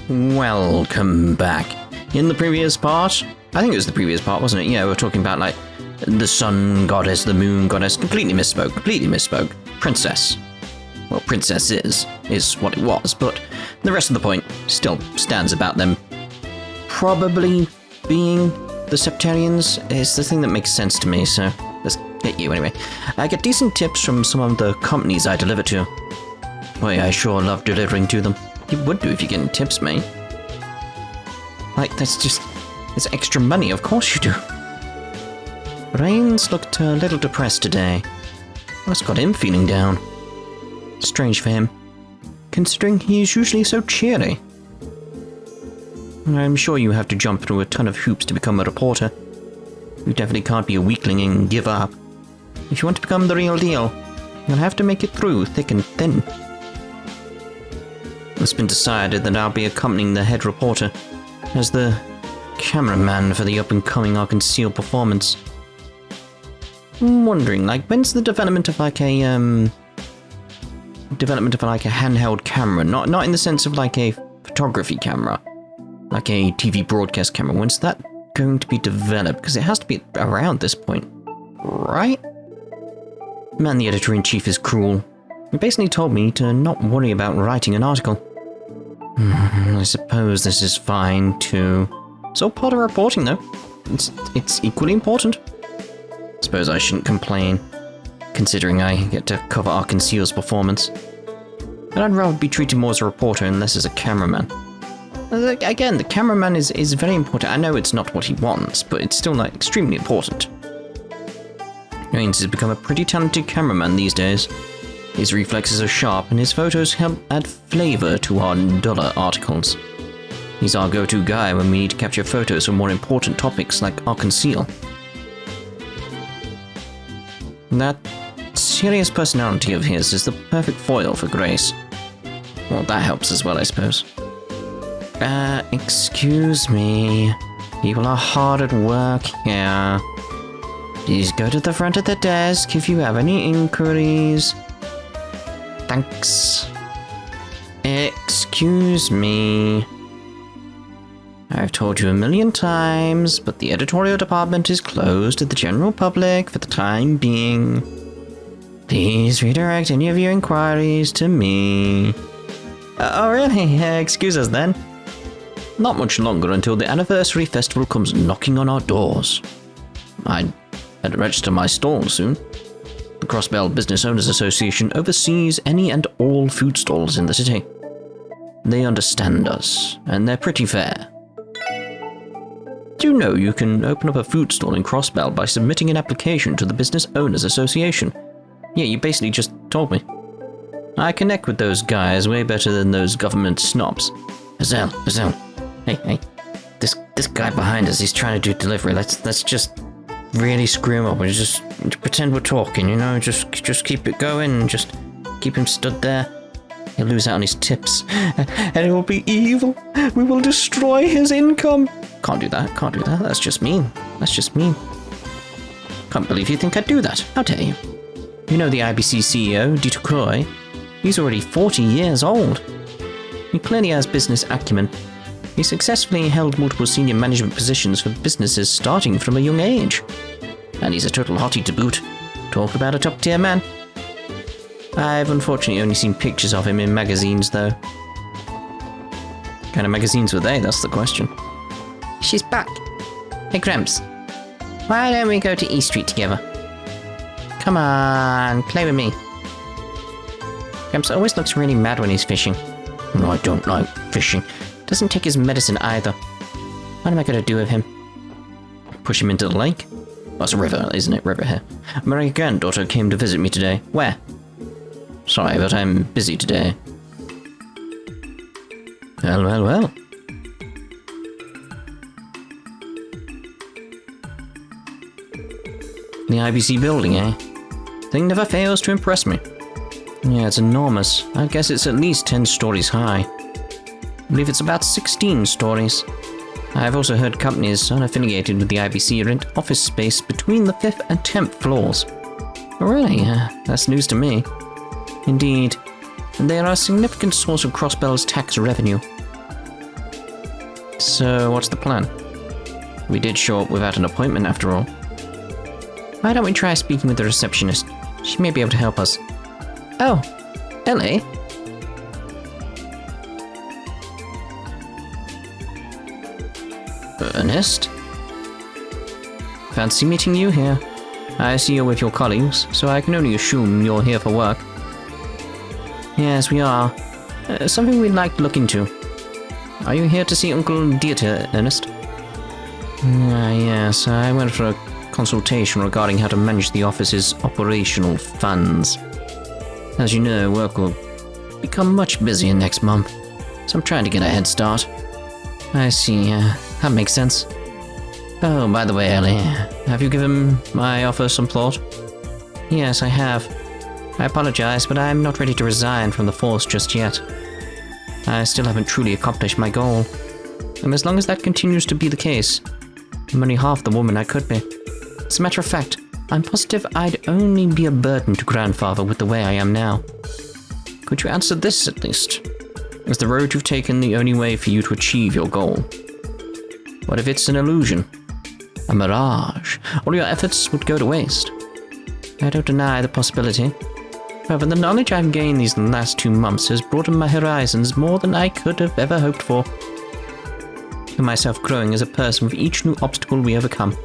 Welcome back. In the previous part, I think it was the previous part, wasn't it? Yeah, we were talking about, like, the sun goddess, the moon goddess. Completely misspoke. Princess. Well, princess is what it was, but the rest of the point still stands about them probably being the Septarians is the thing that makes sense to me, so let's get you anyway. I get decent tips from some of the companies I deliver to. Boy, I sure love delivering to them. You would do if you're getting tips, mate. Like, it's extra money, of course you do. Rains looked a little depressed today. What's got him feeling down? Strange for him, considering he's usually so cheery. I'm sure you have to jump through a ton of hoops to become a reporter. You definitely can't be a weakling and give up. If you want to become the real deal, you'll have to make it through thick and thin. It's been decided that I'll be accompanying the head reporter as the cameraman for the up-and-coming Arkansas performance. I'm wondering, like, when's the development of like a handheld camera? Not in the sense of like a photography camera, like a TV broadcast camera. When's that going to be developed? Because it has to be around this point, right? Man, the editor-in-chief is cruel. He basically told me to not worry about writing an article. I suppose this is fine too. It's all part of reporting though. It's equally important. Suppose I shouldn't complain, considering I get to cover Arkansas's performance. But I'd rather be treated more as a reporter and less as a cameraman. Again, the cameraman is very important. I know it's not what he wants, but it's still like extremely important. Rains has become a pretty talented cameraman these days. His reflexes are sharp and his photos help add flavor to our duller articles. He's our go-to guy when we need to capture photos for more important topics like Arkansas. That serious personality of his is the perfect foil for Grace. Well, that helps as well, I suppose. Excuse me. People are hard at work here. Please go to the front of the desk if you have any inquiries. Thanks. Excuse me. I've told you a million times, but the editorial department is closed to the general public for the time being. Please redirect any of your inquiries to me. Oh really? Excuse us then. Not much longer until the anniversary festival comes knocking on our doors. I'd better register my stall soon. The Crossbell Business Owners Association oversees any and all food stalls in the city. They understand us, and they're pretty fair. Do you know you can open up a food stall in Crossbell by submitting an application to the Business Owners Association? Yeah, you basically just told me. I connect with those guys way better than those government snobs. Hazel. Hey. This guy behind us, he's trying to do delivery. Let's just really screw him up and just pretend we're talking, you know? Just keep it going and just keep him stood there. He'll lose out on his tips. And it will be evil. We will destroy his income. Can't do that. That's just mean. Can't believe you think I'd do that. How dare you? You know the IBC CEO, Dieter Croy? He's already 40 years old. He clearly has business acumen. He successfully held multiple senior management positions for businesses starting from a young age. And he's a total hottie to boot. Talk about a top-tier man. I've unfortunately only seen pictures of him in magazines, though. What kind of magazines were they? That's the question. She's back. Hey, Gramps. Why don't we go to E Street together? Come on, play with me. Gramps always looks really mad when he's fishing. No, I don't like fishing. Doesn't take his medicine either. What am I going to do with him? Push him into the lake? Well, it's a river, isn't it? River here. My granddaughter came to visit me today. Where? Sorry, but I'm busy today. Well. The IBC building, eh? Thing never fails to impress me. Yeah, it's enormous. I guess it's at least 10 stories high. I believe it's about 16 stories. I've also heard companies unaffiliated with the IBC rent office space between the 5th and 10th floors. Oh, really? That's news to me. Indeed. And they are a significant source of Crossbell's tax revenue. So, what's the plan? We did show up without an appointment after all. Why don't we try speaking with the receptionist? She may be able to help us. Oh, Elie? Ernest? Fancy meeting you here. I see you're with your colleagues, so I can only assume you're here for work. Yes, we are. Something we'd like to look into. Are you here to see Uncle Dieter, Ernest? Yes, I went for a consultation regarding how to manage the office's operational funds. As you know, work will become much busier next month, so I'm trying to get a head start. I see, that makes sense. Oh, by the way, Elie, have you given my offer some thought? Yes, I have. I apologize, but I'm not ready to resign from the force just yet. I still haven't truly accomplished my goal, and as long as that continues to be the case, I'm only half the woman I could be. As a matter of fact, I'm positive I'd only be a burden to Grandfather with the way I am now. Could you answer this at least? Is the road you've taken the only way for you to achieve your goal? What if it's an illusion? A mirage? All your efforts would go to waste. I don't deny the possibility. However, the knowledge I've gained these last 2 months has broadened my horizons more than I could have ever hoped for. I feel myself growing as a person with each new obstacle we overcome.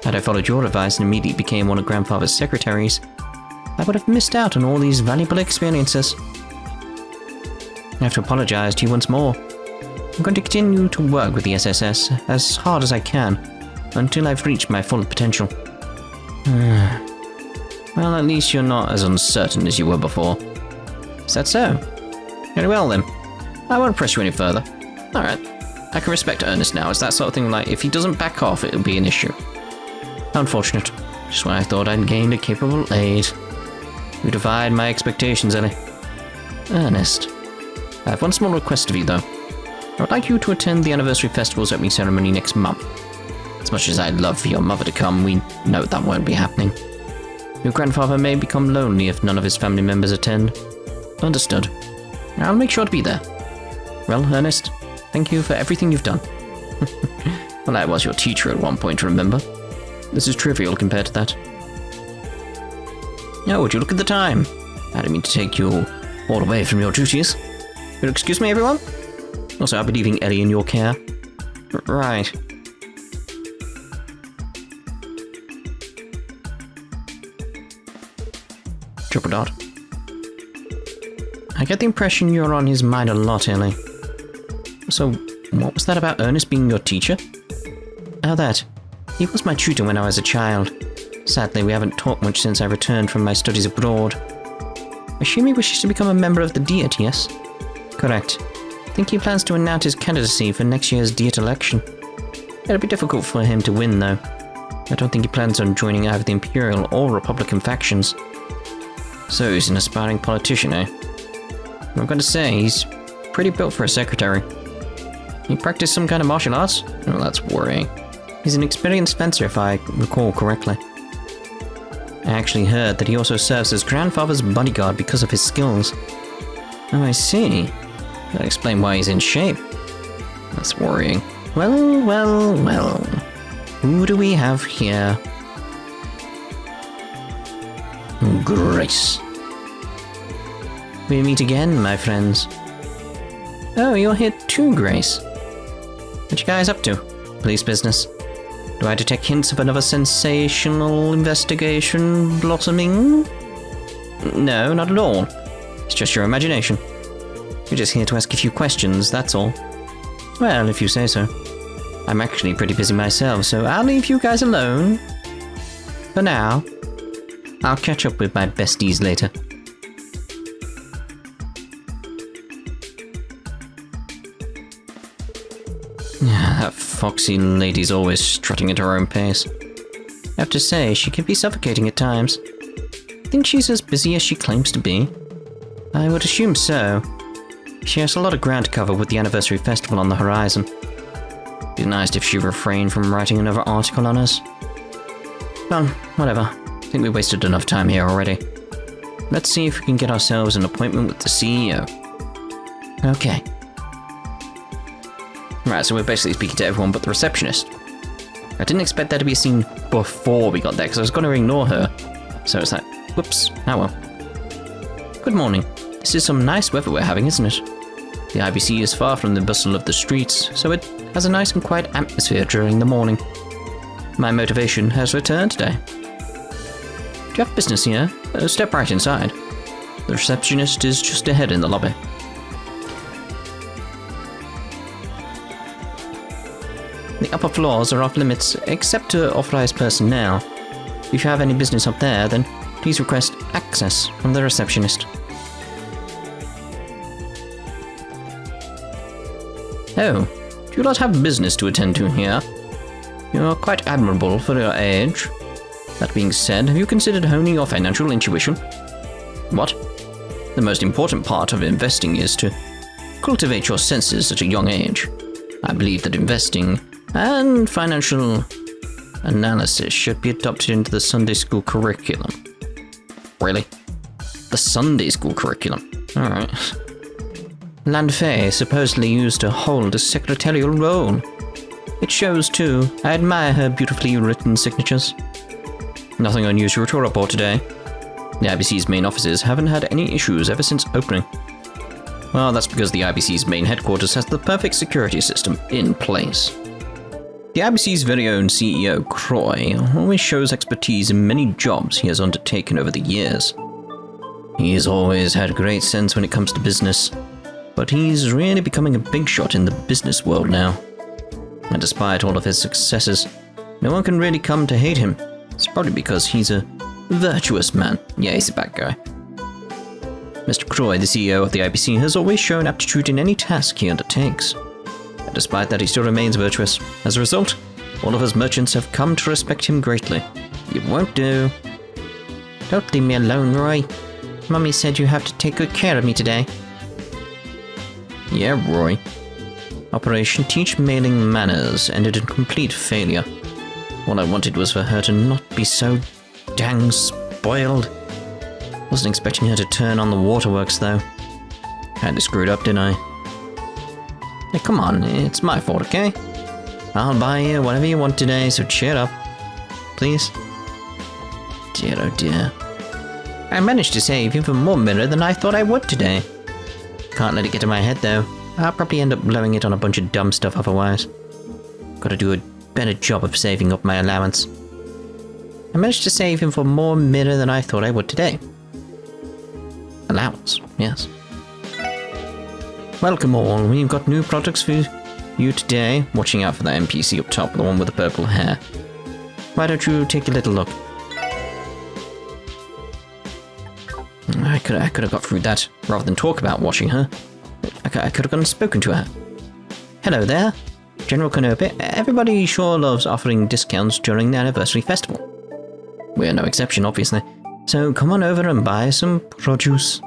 Had I followed your advice and immediately became one of Grandfather's secretaries, I would have missed out on all these valuable experiences. I have to apologize to you once more. I'm going to continue to work with the SSS as hard as I can until I've reached my full potential. Well, at least you're not as uncertain as you were before. Is that so? Very well then. I won't press you any further. Alright. I can respect Ernest now. It's that sort of thing like, if he doesn't back off, it'll be an issue. Unfortunate. Just when I thought I'd gained a capable aide. You defied my expectations, Elie. Ernest. I have one small request of you, though. I would like you to attend the anniversary festival's opening ceremony next month. As much as I'd love for your mother to come, we know that won't be happening. Your grandfather may become lonely if none of his family members attend. Understood. I'll make sure to be there. Well, Ernest, thank you for everything you've done. Well, I was your teacher at one point, remember? This is trivial compared to that. Oh, would you look at the time? I didn't mean to take you all away from your duties. You'll excuse me, everyone? Also, I'll be leaving Elie in your care. Right. Triple dot. I get the impression you're on his mind a lot, Elie. So, what was that about Ernest being your teacher? Oh, that. He was my tutor when I was a child. Sadly, we haven't talked much since I returned from my studies abroad. I assume he wishes to become a member of the Diet, yes? Correct. I think he plans to announce his candidacy for next year's Diet election. It'll be difficult for him to win, though. I don't think he plans on joining either the Imperial or Republican factions. So he's an aspiring politician, eh? I'm going to say, he's pretty built for a secretary. He practiced some kind of martial arts? Oh, that's worrying. He's an experienced fencer, if I recall correctly. I actually heard that he also serves as Grandfather's bodyguard because of his skills. Oh, I see. That'll explain why he's in shape. That's worrying. Well, well, well. Who do we have here? Grace. We meet again, my friends. Oh, you're here too, Grace. What you guys up to? Police business? Do I detect hints of another sensational investigation blossoming? No, not at all. It's just your imagination. We're just here to ask a few questions, that's all. Well, if you say so. I'm actually pretty busy myself, so I'll leave you guys alone. For now. I'll catch up with my besties later. That foxy lady's always strutting at her own pace. I have to say, she can be suffocating at times. Think she's as busy as she claims to be? I would assume so. She has a lot of ground to cover with the anniversary festival on the horizon. Be nice if she refrained from writing another article on us. Well, whatever. I think we wasted enough time here already. Let's see if we can get ourselves an appointment with the CEO. Okay. Right, so we're basically speaking to everyone but the receptionist. I didn't expect there to be a scene before we got there, because I was going to ignore her. So it's like, whoops, oh well. Good morning. This is some nice weather we're having, isn't it? The IBC is far from the bustle of the streets, so it has a nice and quiet atmosphere during the morning. My motivation has returned today. Do you have business here? Step right inside. The receptionist is just ahead in the lobby. The upper floors are off limits, except to authorized personnel. If you have any business up there, then please request access from the receptionist. Oh, do you not have business to attend to here? You are quite admirable for your age. That being said, have you considered honing your financial intuition? What? The most important part of investing is to cultivate your senses at a young age. I believe that investing and financial analysis should be adopted into the Sunday school curriculum. Really? The Sunday school curriculum? Alright. Landfay is supposedly used to hold a secretarial role. It shows too. I admire her beautifully written signatures. Nothing unusual to report today. The IBC's main offices haven't had any issues ever since opening. Well, that's because the IBC's main headquarters has the perfect security system in place. The IBC's very own CEO, Croy, always shows expertise in many jobs he has undertaken over the years. He's always had great sense when it comes to business, but he's really becoming a big shot in the business world now. And despite all of his successes, no one can really come to hate him. It's probably because he's a virtuous man. Yeah, he's a bad guy. Mr. Croy, the CEO of the IBC, has always shown aptitude in any task he undertakes. And despite that, he still remains virtuous. As a result, all of his merchants have come to respect him greatly. It won't do. Don't leave me alone, Roy. Mummy said you have to take good care of me today. Yeah, Roy. Operation Teach Mailing Manners ended in complete failure. All I wanted was for her to not be so dang spoiled. Wasn't expecting her to turn on the waterworks, though. Kinda screwed up, didn't I? Hey, come on, it's my fault, okay? I'll buy you whatever you want today, so cheer up. Please? Dear, oh dear. I managed to save even more mirror than I thought I would today. Can't let it get to my head, though. I'll probably end up blowing it on a bunch of dumb stuff otherwise. Gotta do a better job of saving up my allowance. I managed to save him for more mirror than I thought I would today. Allowance, yes. Welcome all, we've got new products for you today. Watching out for that NPC up top, the one with the purple hair. Why don't you take a little look? I could have got through that rather than talk about watching her. I could have gone and spoken to her. Hello there, General Kenobi. Everybody sure loves offering discounts during the anniversary festival. We're no exception, obviously. So come on over and buy some produce.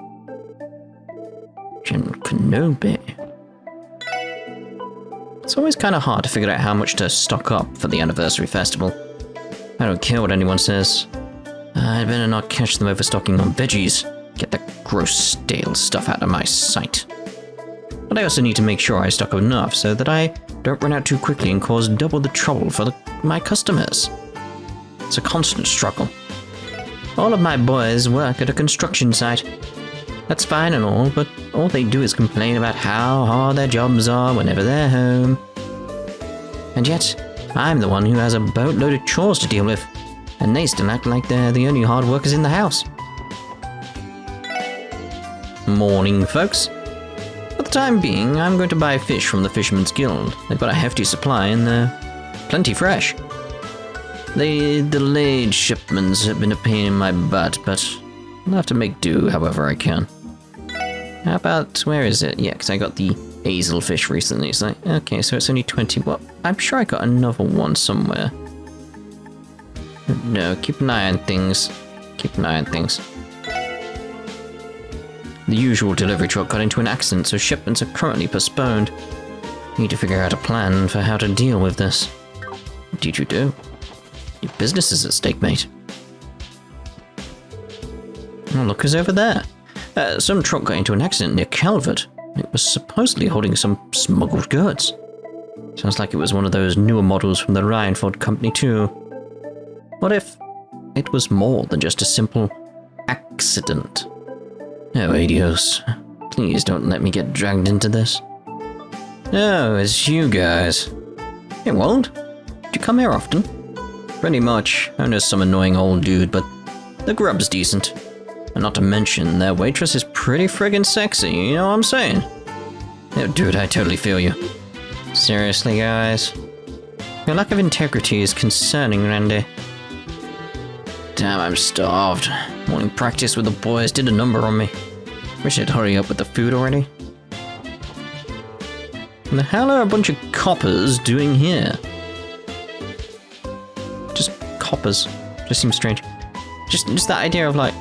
General Kenobi. It's always kind of hard to figure out how much to stock up for the anniversary festival. I don't care what anyone says. I'd better not catch them overstocking on veggies. Get that gross, stale stuff out of my sight. But I also need to make sure I stock enough so that I don't run out too quickly and cause double the trouble for my customers. It's a constant struggle. All of my boys work at a construction site. That's fine and all, but all they do is complain about how hard their jobs are whenever they're home. And yet, I'm the one who has a boatload of chores to deal with, and they still act like they're the only hard workers in the house. Morning, folks. For the time being, I'm going to buy fish from the Fisherman's Guild. They've got a hefty supply and they're plenty fresh. The delayed shipments have been a pain in my butt, but I'll have to make do however I can. How about, where is it? Yeah, because I got the hazel fish recently. It's like, okay, so it's only 20. Well, I'm sure I got another one somewhere. No, keep an eye on things. Keep an eye on things. The usual delivery truck got into an accident, so shipments are currently postponed. Need to figure out a plan for how to deal with this. What did you do? Your business is at stake, mate. Oh, look who's over there. Some truck got into an accident near Calvard. It was supposedly holding some smuggled goods. Sounds like it was one of those newer models from the Rhineford Company too. What if it was more than just a simple accident? Oh, adios. Please don't let me get dragged into this. Oh, it's you guys. Hey, Wald. Do you come here often? Pretty much. I'm just some annoying old dude, but the grub's decent. And not to mention, their waitress is pretty friggin' sexy, you know what I'm saying? Oh, dude, I totally feel you. Seriously, guys? Your lack of integrity is concerning, Randy. Damn, I'm starved. Morning practice with the boys did a number on me. Wish they'd hurry up with the food already. What the hell are a bunch of coppers doing here? Just coppers. Just seems strange. Just that idea of like...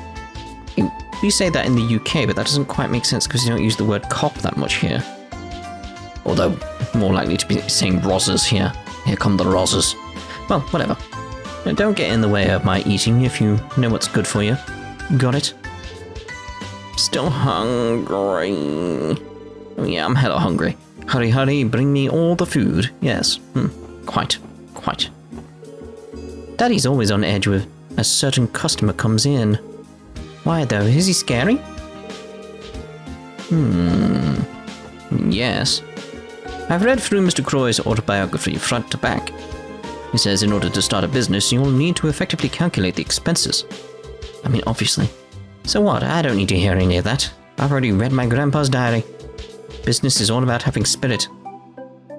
We say that in the UK, but that doesn't quite make sense because you don't use the word cop that much here. Although, more likely to be saying rozzers here. Here come the rozzers. Well, whatever. Don't get in the way of my eating if you know what's good for you. Got it? Still hungry. Oh yeah, I'm hella hungry. Hurry, hurry, bring me all the food. Yes. Quite. Daddy's always on edge with a certain customer comes in. Why though? Is he scary? Yes. I've read through Mr. Croy's autobiography front to back. He says in order to start a business, you'll need to effectively calculate the expenses. I mean, obviously. So what? I don't need to hear any of that. I've already read my grandpa's diary. Business is all about having spirit.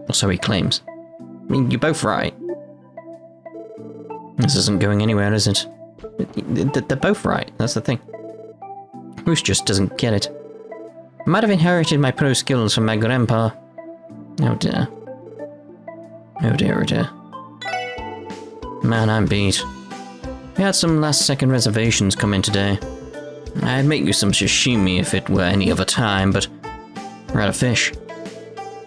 Or so he claims. I mean, you're both right. This isn't going anywhere, is it? They're both right, that's the thing. Bruce just doesn't get it. I might have inherited my pro skills from my grandpa. Oh dear. Oh dear, oh dear. Man, I'm beat. We had some last-second reservations come in today. I'd make you some sashimi if it were any other time, but we're out of fish.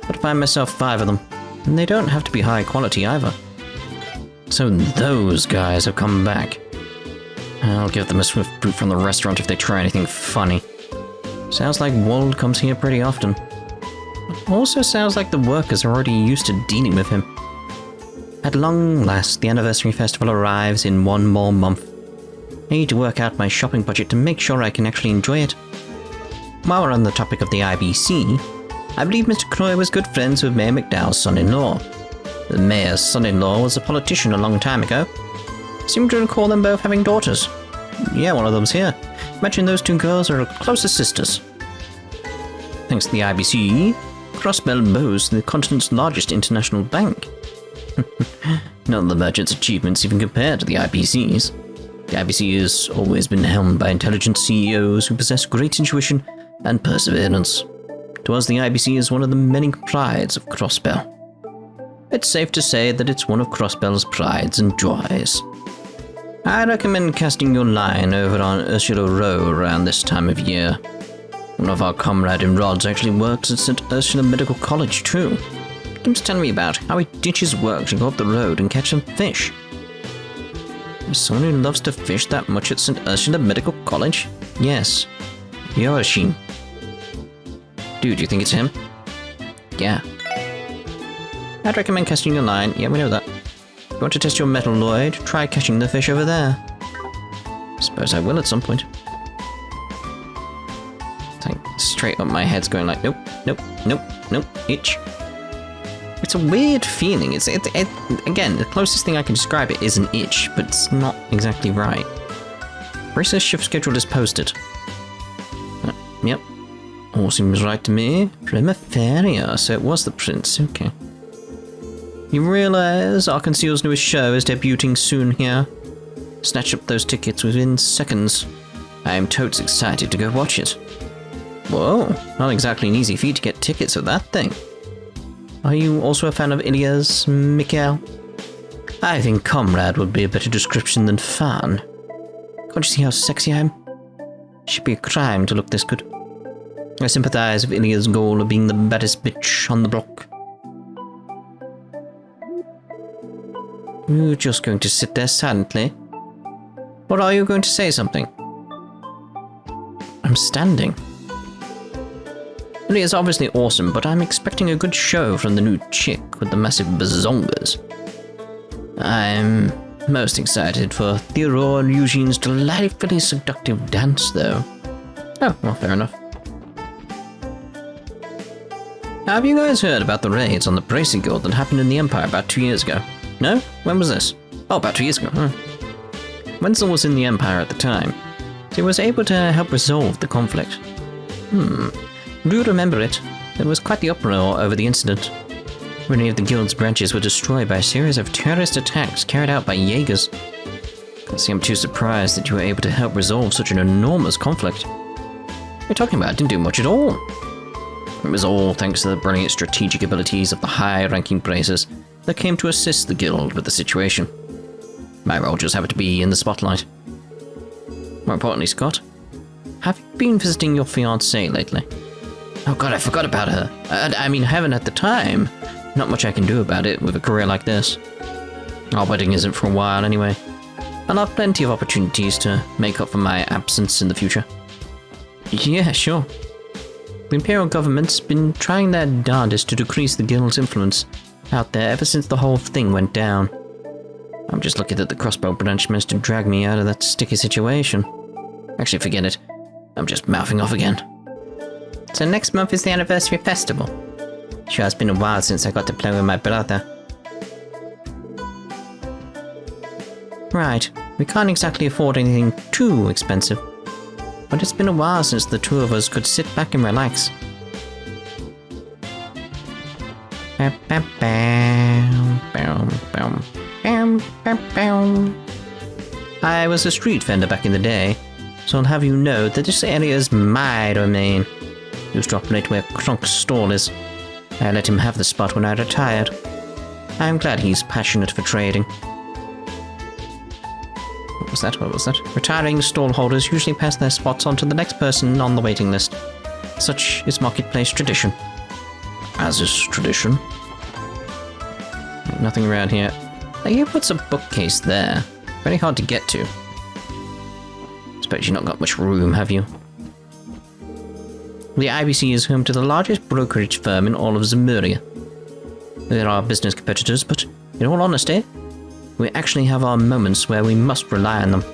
But I find myself 5 of them, and they don't have to be high quality either. So those guys have come back. I'll give them a swift boot from the restaurant if they try anything funny. Sounds like Wald comes here pretty often. Also sounds like the workers are already used to dealing with him. At long last, the anniversary festival arrives in 1 more month. I need to work out my shopping budget to make sure I can actually enjoy it. While we're on the topic of the IBC, I believe Mr. Croy was good friends with Mayor McDowell's son-in-law. The mayor's son-in-law was a politician a long time ago. Seem to recall them both having daughters. Yeah, one of them's here. Imagine those 2 girls are close as sisters. Thanks to the IBC, Crossbell boasts the continent's largest international bank. None of the merchant's achievements even compare to the IBC's. The IBC has always been helmed by intelligent CEOs who possess great intuition and perseverance. To us, the IBC is one of the many prides of Crossbell. It's safe to say that it's one of Crossbell's prides and joys. I recommend casting your line over on Ursula Row around this time of year. One of our comrade in rods actually works at St. Ursula Medical College too. He was telling me about how he ditches work to go up the road and catch some fish. There's someone who loves to fish that much at St. Ursula Medical College? Yes. Yoashin. Dude, you think it's him? Yeah. I'd recommend casting your line. Yeah, we know that. If you want to test your metal, Lloyd, try catching the fish over there. Suppose I will at some point. Like, straight up my head's going like, nope, nope, nope, nope, itch. It's a weird feeling. It's again, the closest thing I can describe it is an itch, but it's not exactly right. Brace's shift schedule is posted. Yep. All seems right to me. Primaferia, so it was the prince, okay. You realize Arkansas's newest show is debuting soon here? Snatch up those tickets within seconds. I am totes excited to go watch it. Whoa, not exactly an easy feat to get tickets for that thing. Are you also a fan of Ilia's, Mikhail? I think comrade would be a better description than fan. Can't you see how sexy I am? Should be a crime to look this good. I sympathize with Ilia's goal of being the baddest bitch on the block. You're just going to sit there silently? Or are you going to say something? I'm standing. It is obviously awesome, but I'm expecting a good show from the new chick with the massive bazongas. I'm most excited for Theodore and Eugene's delightfully seductive dance, though. Oh, well, fair enough. Have you guys heard about the raids on the Bracing Guild that happened in the Empire about 2 years ago? No? When was this? Oh, about 2 years ago, huh? Wenzel was in the Empire at the time, so he was able to help resolve the conflict. Do you remember it? There was quite the uproar over the incident. Many of the guild's branches were destroyed by a series of terrorist attacks carried out by Jaegers. Can't see I'm too surprised that you were able to help resolve such an enormous conflict. What you're talking about didn't do much at all. It was all thanks to the brilliant strategic abilities of the high-ranking bracers that came to assist the guild with the situation. My role just happened to be in the spotlight. More importantly, Scott, have you been visiting your fiancée lately? Oh god, I forgot about her. I mean, I haven't at the time. Not much I can do about it with a career like this. Our wedding isn't for a while anyway. I'll have plenty of opportunities to make up for my absence in the future. Yeah, sure. The Imperial government's been trying their darndest to decrease the guild's influence out there ever since the whole thing went down. I'm just lucky that the Crossbell branch managed to drag me out of that sticky situation. Actually, forget it. I'm just mouthing off again. So next month is the anniversary festival. Sure, it's been a while since I got to play with my brother. Right, we can't exactly afford anything too expensive. But it's been a while since the two of us could sit back and relax. I was a street vendor back in the day, so I'll have you know that this area is my domain. Used to operate where Kronk's stall is. I let him have the spot when I retired. I'm glad he's passionate for trading. What was that? Retiring stall holders usually pass their spots on to the next person on the waiting list. Such is marketplace tradition. As is tradition. Nothing around here. Hey, what's a bookcase there? Very hard to get to. Suppose you've not got much room, have you? The IBC is home to the largest brokerage firm in all of Zemuria. There are business competitors, but in all honesty, we actually have our moments where we must rely on them.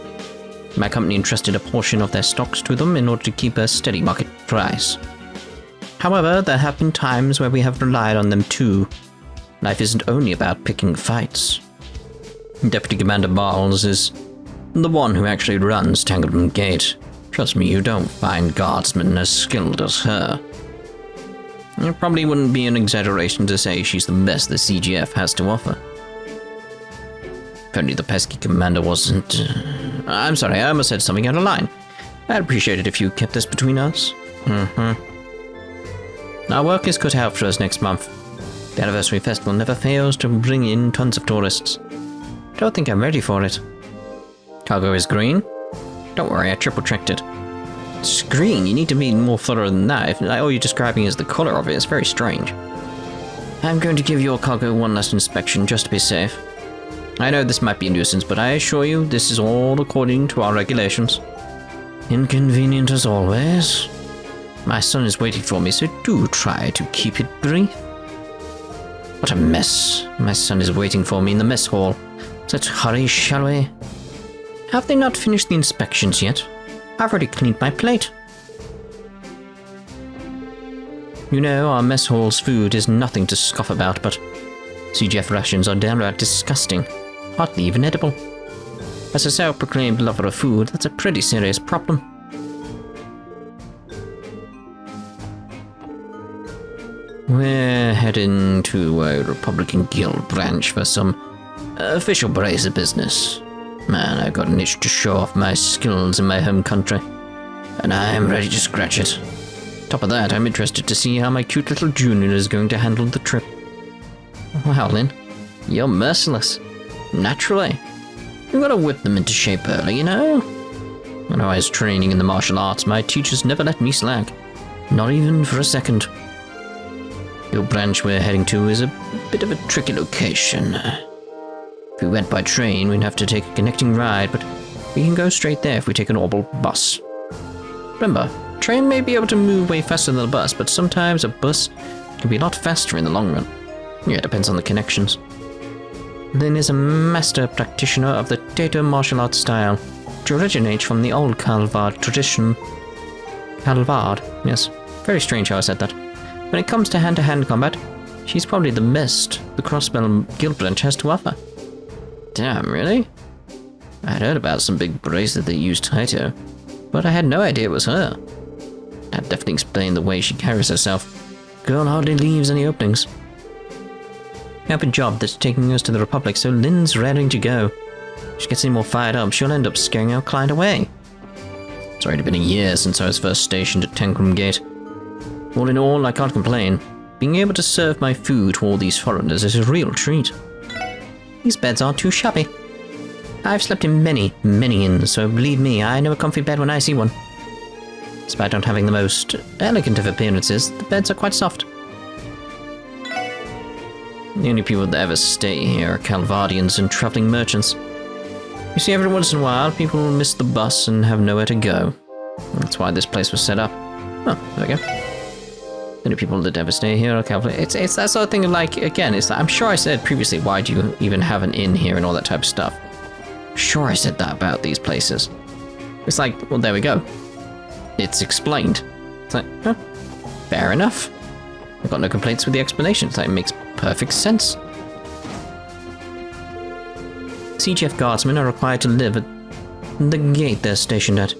My company entrusted a portion of their stocks to them in order to keep a steady market price. However, there have been times where we have relied on them too. Life isn't only about picking fights. Deputy Commander Barles is the one who actually runs Tangram Gate. Trust me, you don't find guardsmen as skilled as her. It probably wouldn't be an exaggeration to say she's the best the CGF has to offer. If only the pesky commander wasn't... I'm sorry, I almost said something out of line. I'd appreciate it if you kept this between us. Our work is cut out for us next month. The anniversary festival never fails to bring in tons of tourists. Don't think I'm ready for it. Cargo is green? Don't worry, I triple-checked it. It's green, you need to be more thorough than that. If all you're describing is the colour of it, it's very strange. I'm going to give your cargo one last inspection just to be safe. I know this might be a nuisance, but I assure you this is all according to our regulations. Inconvenient as always. My son is waiting for me, so do try to keep it brief. What a mess. My son is waiting for me in the mess hall. Let's hurry, shall we? Have they not finished the inspections yet? I've already cleaned my plate. You know, our mess hall's food is nothing to scoff about, but CGF rations are downright disgusting. Hardly even edible. As a self-proclaimed lover of food, that's a pretty serious problem. We're heading to a Republican Guild branch for some official bracer business. Man, I've got an itch to show off my skills in my home country, and I'm ready to scratch it. Top of that, I'm interested to see how my cute little junior is going to handle the trip. Wow, Lynn, you're merciless. Naturally. You've got to whip them into shape early, you know? When I was training in the martial arts, my teachers never let me slack. Not even for a second. The branch we're heading to is a bit of a tricky location. If we went by train, we'd have to take a connecting ride, but we can go straight there if we take an orbital bus. Remember, train may be able to move way faster than a bus, but sometimes a bus can be a lot faster in the long run. Yeah, it depends on the connections. Lynn is a master practitioner of the Tato martial arts style, which originates from the old Calvard tradition. Calvard, yes. Very strange how I said that. When it comes to hand-to-hand combat, she's probably the best the Crossbell guild branch has to offer. Damn, really? I'd heard about some big bracelet that used Taito, but I had no idea it was her. That definitely explained the way she carries herself. Girl hardly leaves any openings. We have a job that's taking us to the Republic, so Lynn's raring to go. If she gets any more fired up, she'll end up scaring our client away. It's already been a year since I was first stationed at Tangram Gate. All in all, I can't complain. Being able to serve my food to all these foreigners is a real treat. These beds aren't too shabby. I've slept in many, many inns, so believe me, I know a comfy bed when I see one. Despite not having the most elegant of appearances, the beds are quite soft. The only people that ever stay here are Calvardians and travelling merchants. You see, every once in a while, people miss the bus and have nowhere to go. That's why this place was set up. Oh, there we go. The only people that ever stay here are Calvardians. It's that sort of thing, like, again, it's like, I'm sure I said previously, why do you even have an inn here and all that type of stuff. Sure I said that about these places. It's like, well, there we go. It's explained. It's like, huh, fair enough. I've got no complaints with the explanation. It's like, it makes perfect sense. CGF guardsmen are required to live at the gate they're stationed at.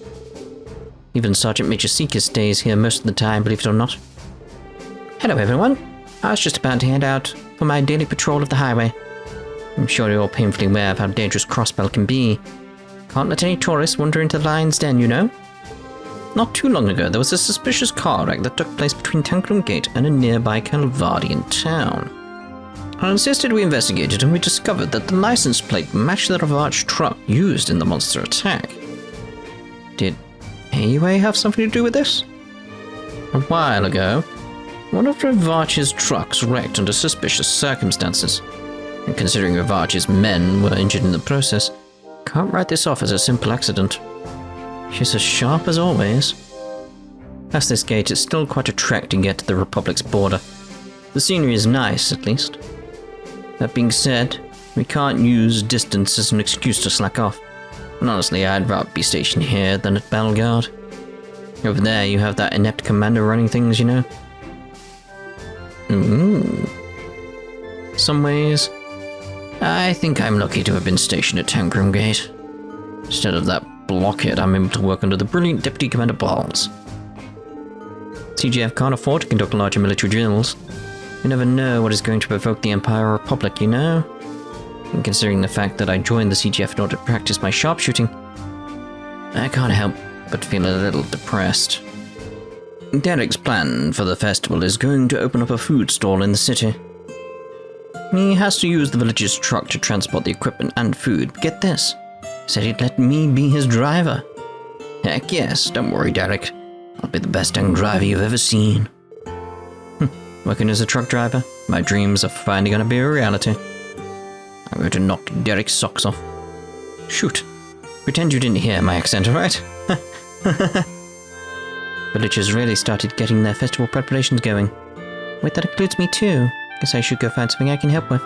Even Sergeant Major Seeker stays here most of the time, believe it or not. Hello everyone. I was just about to head out for my daily patrol of the highway. I'm sure you're all painfully aware of how dangerous Crossbell can be. Can't let any tourists wander into the lion's den, you know? Not too long ago, there was a suspicious car wreck that took place between Tangram Gate and a nearby Calvardian town. I insisted we investigated, and we discovered that the license plate matched the Ravage truck used in the monster attack. Did AUA have something to do with this? A while ago, one of Ravage's trucks wrecked under suspicious circumstances. And considering Ravage's men were injured in the process, can't write this off as a simple accident. She's as sharp as always. Past this gate, it's still quite a trek to get to the Republic's border. The scenery is nice, at least. That being said, we can't use distance as an excuse to slack off. And honestly, I'd rather be stationed here than at Bellegarde. Over there, you have that inept commander running things, you know? Some ways, I think I'm lucky to have been stationed at Tangram Gate. Instead of that blockhead, I'm able to work under the brilliant Deputy Commander Balls. CGF can't afford to conduct larger military drills. You never know what is going to provoke the Empire or Republic, you know? And considering the fact that I joined the CGF in order to practice my sharpshooting, I can't help but feel a little depressed. Derek's plan for the festival is going to open up a food stall in the city. He has to use the village's truck to transport the equipment and food. Get this, said he'd let me be his driver. Heck yes, don't worry, Derek. I'll be the best dang driver you've ever seen. Working as a truck driver, my dreams are finally going to be a reality. I'm going to knock Derek's socks off. Shoot. Pretend you didn't hear my accent, alright? Villagers really started getting their festival preparations going. Wait, that includes me too. Guess I should go find something I can help with.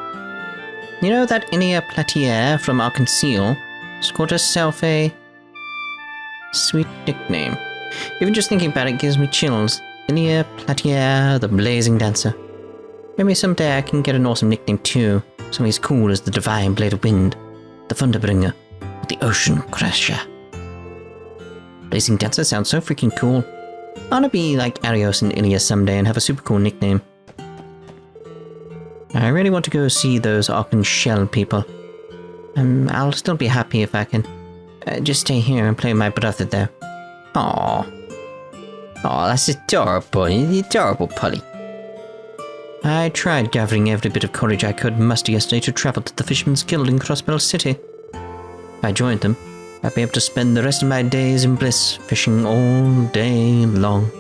You know that Elie McDowell from Arkansas scored herself a sweet nickname. Even just thinking about it gives me chills. Elie McDowell, the blazing dancer. Maybe someday I can get an awesome nickname too. Something as cool as the Divine Blade of Wind, the Thunderbringer, or the Ocean Crusher. Blazing dancer sounds so freaking cool. I want to be like Arios and Ilya someday and have a super cool nickname. I really want to go see those Arkansas people. I'll still be happy if I can just stay here and play with my brother though. Aww. Aw, that's adorable, adorable Polly. I tried gathering every bit of courage I could muster yesterday to travel to the Fisherman's Guild in Crossbell City. If I joined them, I'd be able to spend the rest of my days in bliss, fishing all day long.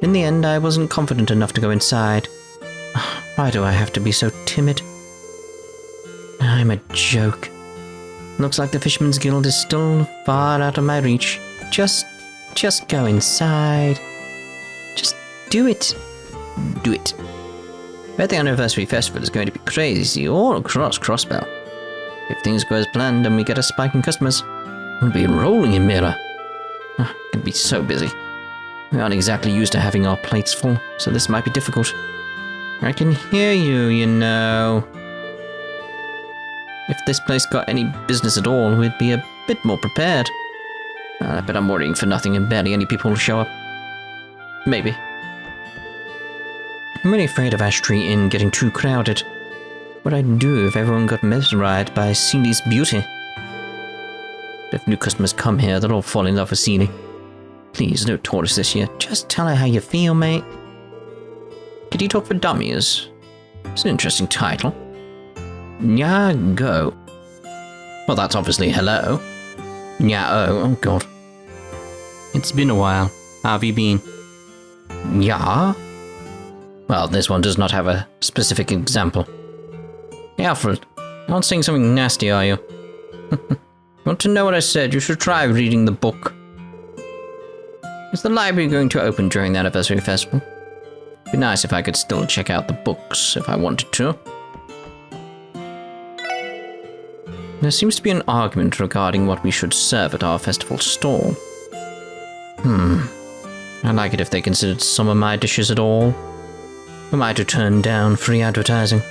In the end, I wasn't confident enough to go inside. Why do I have to be so timid? I'm a joke. Looks like the Fisherman's Guild is still far out of my reach. Just Just go inside. Just do it. Do it. Bet the anniversary festival is going to be crazy all across Crossbell. If things go as planned and we get a spike in customers, we'll be rolling in mirror. It'll be so busy. We aren't exactly used to having our plates full, so this might be difficult. I can hear you, you know. If this place got any business at all, we'd be a bit more prepared. I bet I'm worrying for nothing and barely any people will show up. Maybe. I'm really afraid of Ash Tree Inn getting too crowded. What I'd do if everyone got mesmerized by Celie's beauty. If new customers come here, they'll all fall in love with Celie. Please, no tourists this year. Just tell her how you feel, mate. Could you talk for dummies? It's an interesting title. Yeah, go. Well, that's obviously hello. Yeah, oh god. It's been a while. How have you been? Yeah? Well, this one does not have a specific example. Alfred, you're not saying something nasty, are you? Want to know what I said? You should try reading the book. Is the library going to open during the anniversary festival? It'd be nice if I could still check out the books if I wanted to. There seems to be an argument regarding what we should serve at our festival stall. I'd like it if they considered some of my dishes at all. We might have turned down free advertising.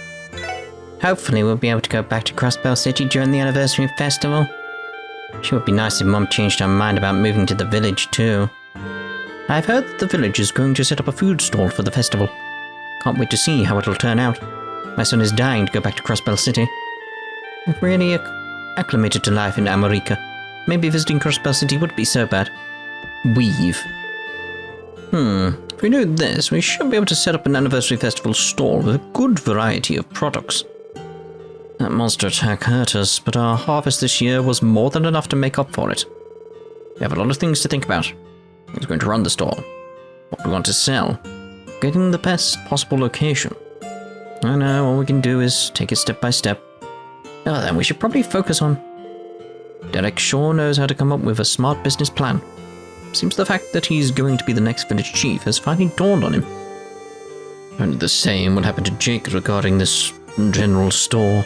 Hopefully we'll be able to go back to Crossbell City during the anniversary festival. Sure would be nice if Mum changed her mind about moving to the village too. I've heard that the village is going to set up a food stall for the festival. Can't wait to see how it'll turn out. My son is dying to go back to Crossbell City. I've really acclimated to life in America. Maybe visiting Crossbell City wouldn't be so bad. Weave. If we do this, we should be able to set up an anniversary festival stall with a good variety of products. That monster attack hurt us, but our harvest this year was more than enough to make up for it. We have a lot of things to think about. Who's going to run the store? What we want to sell? Getting the best possible location. I know, all we can do is take it step by step. Oh, then we should probably focus on... Derek sure knows how to come up with a smart business plan. Seems the fact that he's going to be the next village chief has finally dawned on him. Only the same would happen to Jake regarding this general store.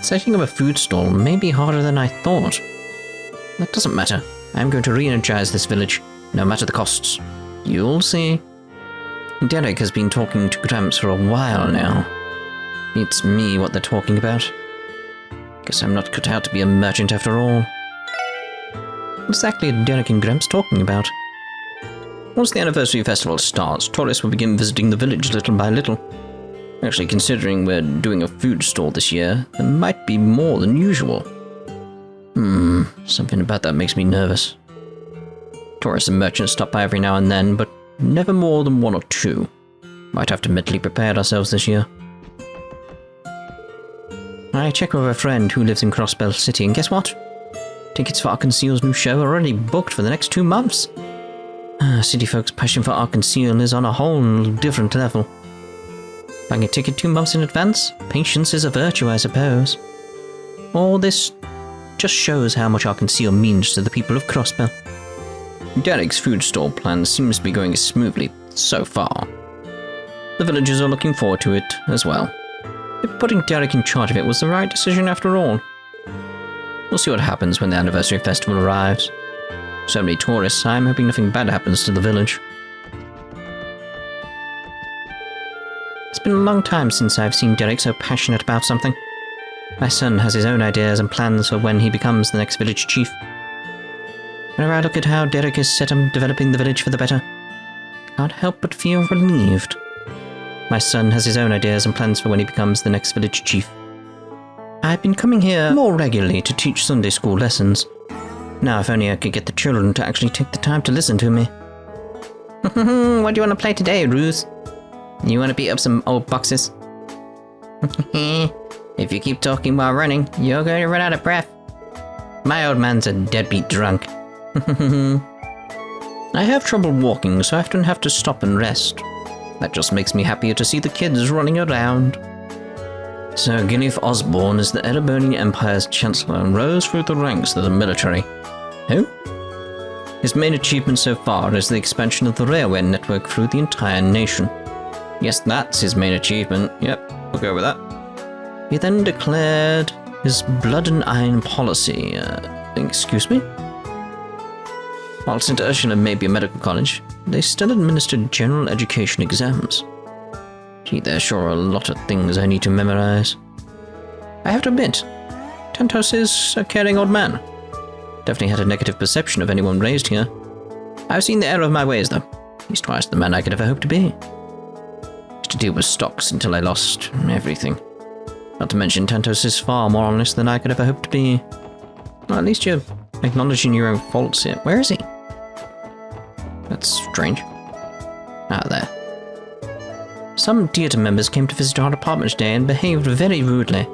Setting up a food stall may be harder than I thought. That doesn't matter. I'm going to re-energize this village, no matter the costs. You'll see. Derek has been talking to Gramps for a while now. It's me what they're talking about. Guess I'm not cut out to be a merchant after all. What exactly are Derek and Gramps talking about? Once the anniversary festival starts, tourists will begin visiting the village little by little. Actually, considering we're doing a food stall this year, there might be more than usual. Something about that makes me nervous. Tourists and merchants stop by every now and then, but never more than one or two. Might have to mentally prepare ourselves this year. I checked with a friend who lives in Crossbell City, and guess what? Tickets for Arkansas's new show are already booked for the next 2 months. City folks' passion for Arkansas is on a whole different level. Buying a ticket 2 months in advance? Patience is a virtue, I suppose. All this just shows how much Arkansas means to the people of Crossbell. Derek's food stall plan seems to be going smoothly so far. The villagers are looking forward to it as well. If putting Derek in charge of it was the right decision after all. We'll see what happens when the anniversary festival arrives. So many tourists, I'm hoping nothing bad happens to the village. It's been a long time since I've seen Derek so passionate about something. My son has his own ideas and plans for when he becomes the next village chief. Whenever I look at how Derek is set on developing the village for the better, I can't help but feel relieved. My son has his own ideas and plans for when he becomes the next village chief. I've been coming here more regularly to teach Sunday school lessons. Now if only I could get the children to actually take the time to listen to me. What do you want to play today, Ruth? You want to beat up some old boxes? If you keep talking while running, you're going to run out of breath. My old man's a deadbeat drunk. I have trouble walking, so I often have to stop and rest. That just makes me happier to see the kids running around. Sir Gilliff Osborne is the Erebonian Empire's Chancellor and rose through the ranks of the military. Who? His main achievement so far is the expansion of the railway network through the entire nation. Yes, that's his main achievement. Yep, we'll go with that. He then declared his blood and iron policy. Excuse me? While St. Ursula may be a medical college, they still administer general education exams. Gee, there sure are a lot of things I need to memorize. I have to admit, Tentos is a caring old man. Definitely had a negative perception of anyone raised here. I've seen the error of my ways, though. He's twice the man I could ever hope to be. Used to deal with stocks until I lost everything. Not to mention, Tentos is far more honest than I could ever hope to be. Well, at least you're acknowledging your own faults here. Where is he? That's strange. Ah, there. Some theatre members came to visit our apartment today and behaved very rudely.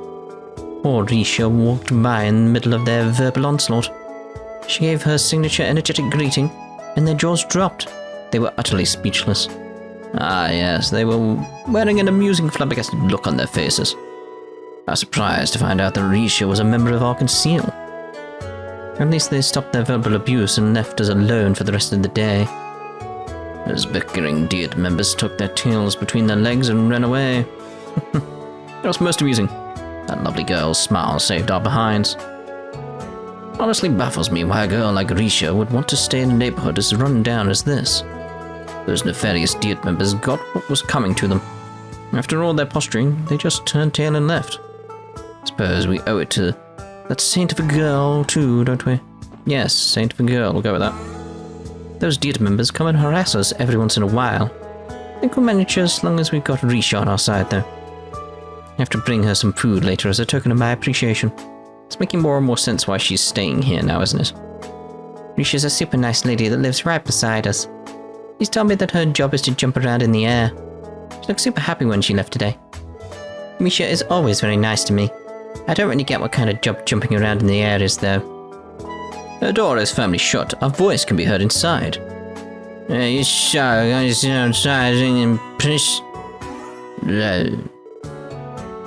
Poor Risha walked by in the middle of their verbal onslaught. She gave her signature energetic greeting, and their jaws dropped. They were utterly speechless. Ah, yes, they were wearing an amusing, flabbergasted look on their faces. I was surprised to find out that Risha was a member of our conceal. At least they stopped their verbal abuse and left us alone for the rest of the day. Those bickering Diet members took their tails between their legs and ran away. It was most amusing. That lovely girl's smile saved our behinds. Honestly baffles me why a girl like Risha would want to stay in a neighborhood as run down as this. Those nefarious Diet members got what was coming to them. After all their posturing, they just turned tail and left. Suppose we owe it to that saint of a girl, too, don't we? Yes, saint of a girl, we'll go with that. Those Diet members come and harass us every once in a while. I think we'll manage as long as we've got Risha on our side, though. I have to bring her some food later as a token of my appreciation. It's making more and more sense why she's staying here now, isn't it? Risha's a super nice lady that lives right beside us. She's told me that her job is to jump around in the air. She looked super happy when she left today. Risha is always very nice to me. I don't really get what kind of job jumping around in the air is, though. Her door is firmly shut. Our voice can be heard inside. You sorry, I sit outside and finish.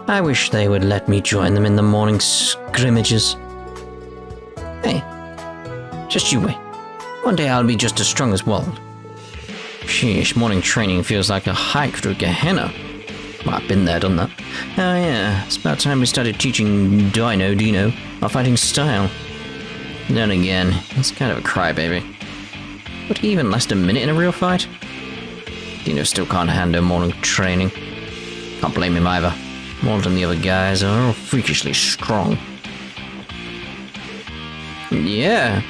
I wish they would let me join them in the morning scrimmages. Hey, just you wait. One day I'll be just as strong as Wald. Sheesh, morning training feels like a hike through Gehenna. Well, I've been there, done that. Oh yeah, it's about time we started teaching Dino our fighting style. Then again, he's kind of a crybaby. Would he even last a minute in a real fight? Dino still can't handle morning training. Can't blame him either. Walt and the other guys are all freakishly strong. Yeah.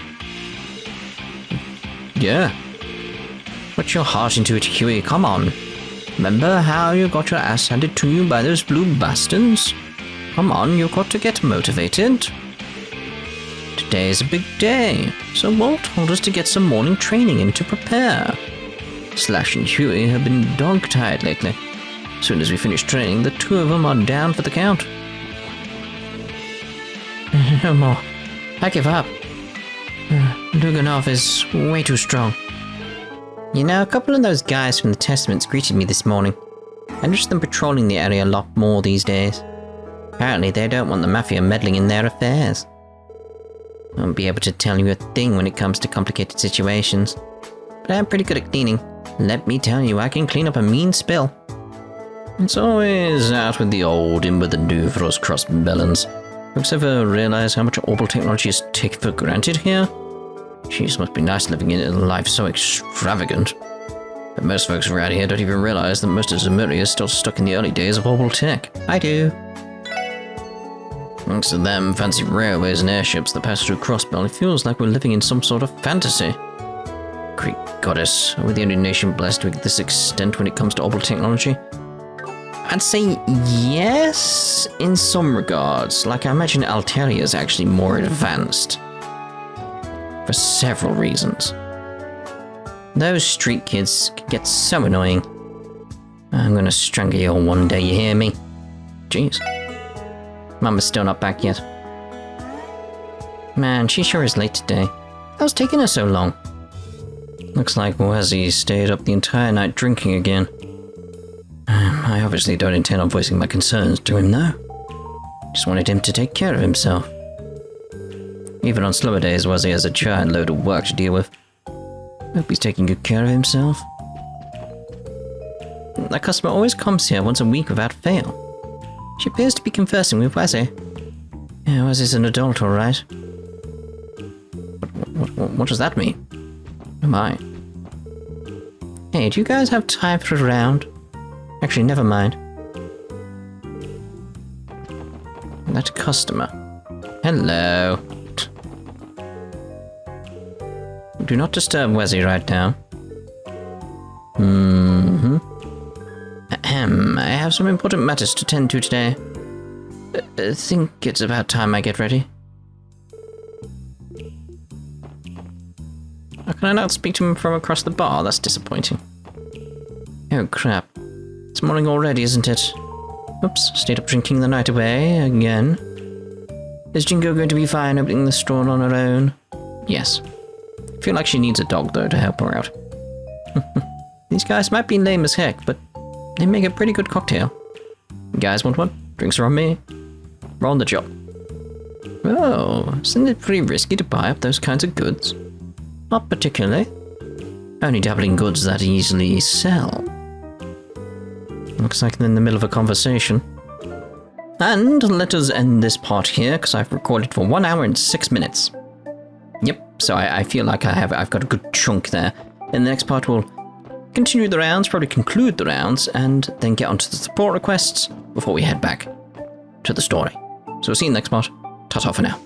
Put your heart into it, Huey, come on. Remember how you got your ass handed to you by those blue bastards? Come on, you've got to get motivated. Today is a big day, so Walt told us to get some morning training in to prepare. Slash and Huey have been dog-tired lately. As soon as we finish training, the two of them are down for the count. No more. I give up. Duganov is way too strong. You know, a couple of those guys from the Testaments greeted me this morning. I noticed them patrolling the area a lot more these days. Apparently they don't want the Mafia meddling in their affairs. I won't be able to tell you a thing when it comes to complicated situations. But I'm pretty good at cleaning. Let me tell you, I can clean up a mean spill. It's always out with the old, in with the new for us Crossbellans. Folks ever realize how much orbital technology is taken for granted here? Jeez, must be nice living in a life so extravagant. But most folks around here don't even realize that most of Zemuria is still stuck in the early days of orbital tech. I do. Thanks to them fancy railways and airships that pass through Crossbell, it feels like we're living in some sort of fantasy. Great goddess, are we the only nation blessed to this extent when it comes to orbital technology? I'd say yes, in some regards. Like, I imagine Alteria is actually more advanced. For several reasons. Those street kids can get so annoying. I'm gonna strangle you all one day, you hear me? Jeez. Mama's still not back yet. Man, she sure is late today. How's taking her so long? Looks like Wazzy stayed up the entire night drinking again. I obviously don't intend on voicing my concerns to him though. Just wanted him to take care of himself. Even on slower days, Wazzy has a giant load of work to deal with. Hope he's taking good care of himself. That customer always comes here once a week without fail. She appears to be conversing with Wesley. Yeah, Wesley's an adult, all right. What does that mean? Oh my. Hey, do you guys have time for a round? Actually, never mind. That customer. Hello. Do not disturb Wesley right now. I have some important matters to tend to today. I think it's about time I get ready. How can I not speak to him from across the bar? That's disappointing. Oh crap. It's morning already, isn't it? Oops, stayed up drinking the night away again. Is Jingo going to be fine opening the store on her own? Yes. I feel like she needs a dog, though, to help her out. These guys might be lame as heck, but they make a pretty good cocktail. You guys want one? Drinks are on me. We're on the job. Oh, isn't it pretty risky to buy up those kinds of goods? Not particularly. Only dabbling goods that easily sell. Looks like they're in the middle of a conversation. And let us end this part here, because I've recorded for 1 hour and 6 minutes. Yep, so I feel like I've got a good chunk there. In the next part we'll continue the rounds, probably conclude the rounds, and then get onto the support requests before we head back to the story. So we'll see you in the next part. Ta-ta for now.